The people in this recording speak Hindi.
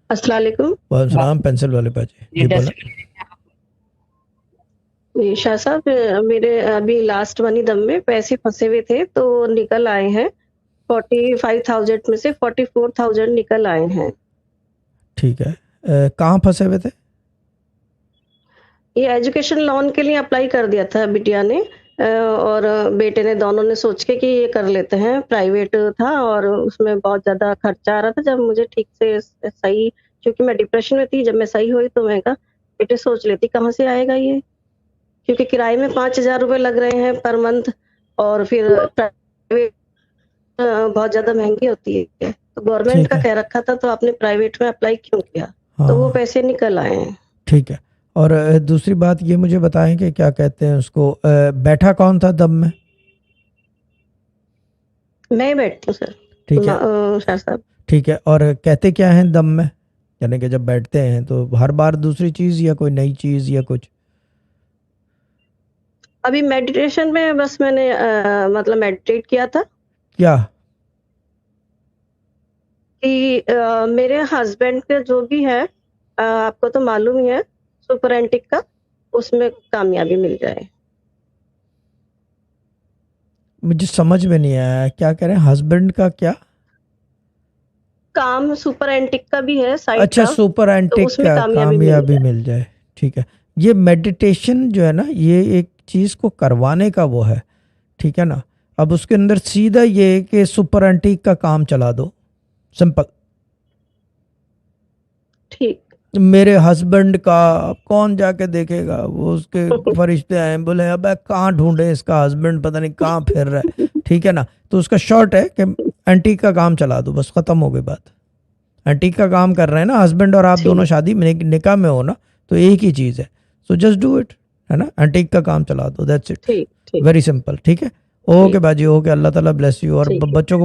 अस्सलाम वालेकुम। वालेकुम सलाम। पेंसिल वाले पाजी जी बोला। ये शाह साहब, मेरे अभी लास्ट मनी दम में पैसे फँसे हुए थे तो निकल आए हैं। 45,000 में से 44,000 निकल आए हैं। ठीक है। कहाँ फंसे हुए थे? ये एजुकेशन लोन के लिए अप्लाई कर दिया था बिटिया ने और बेटे ने, दोनों ने सोच के कि ये कर लेते हैं। प्राइवेट था और उसमें बहुत ज़्यादा खर्चा आ रहा था। जब मुझे ठीक से सही, क्योंकि मैं डिप्रेशन में थी, जब मैं सही हुई तो मैं कहा बेटे सोच लेती कहाँ से आएगा ये? क्योंकि किराए में 5,000 रुपए लग रहे हैं पर मंथ और फिर प्राइवेट बहुत ज़्यादा महँगी होती है। तो गवर्नमेंट ठीक का है। कह रखा था तो आपने प्राइवेट में अप्लाई क्यों किया? तो वो हाँ। पैसे निकल आए हैं। ठीक है। और दूसरी बात ये मुझे बताएं कि क्या कहते हैं उसको, बैठा कौन था दम में? मैं ही बैठती हूँ सर। ठीक है। शाह साहब। ठीक है। और कहते क्या हैं दम में? यानी कि जब बैठते हैं तो हर बार दूसरी चीज़ या कोई नई चीज़ या कुछ? अभी मेडिटेशन में बस मैंने मतलब मेडिटेट किया था क्या? कि मेरे हस्बैंड का जो भी है, आपको तो मालूम ही है, सुपर एंटिक का, उसमें कामयाबी मिल जाए। मुझे समझ में नहीं आया, क्या कह रहे हैं? हस्बैंड का क्या? काम सुपर एंटिक का भी है साइट अच्छा, का, सुपर तो एंटिक उसमें का कामयाबी मिल कामयाबी जाए। मिल जाए। ठीक है। ये मेडिटेशन जो है ना, ये एक चीज़ को करवाने का वो है। ठीक है ना। अब उसके अंदर सीधा ये है कि सुपर एंटीक का काम चला दो। सिंपल। ठीक। मेरे हस्बैंड का अब कौन जाके देखेगा? वो उसके फरिश्ते आए बोले अब कहाँ ढूंढे इसका हस्बैंड, पता नहीं कहाँ फिर रहा है। ठीक है ना। तो उसका शॉर्ट है कि एंटीक का काम चला दो, बस खत्म हो गई बात। एंटीक का काम कर रहे हैं ना हस्बैंड और आप, दोनों ठीक, शादी में निकाह में हो ना, तो एक ही चीज़ है। So just do it. है ना, एंटीक का काम चला दो, दैट्स इट। ठीक, ठीक, वेरी सिंपल। ठीक है। ओके ठीक, बाजी, ओके। अल्लाह ताला ब्लेस यू। और ठीक है। बच्चों को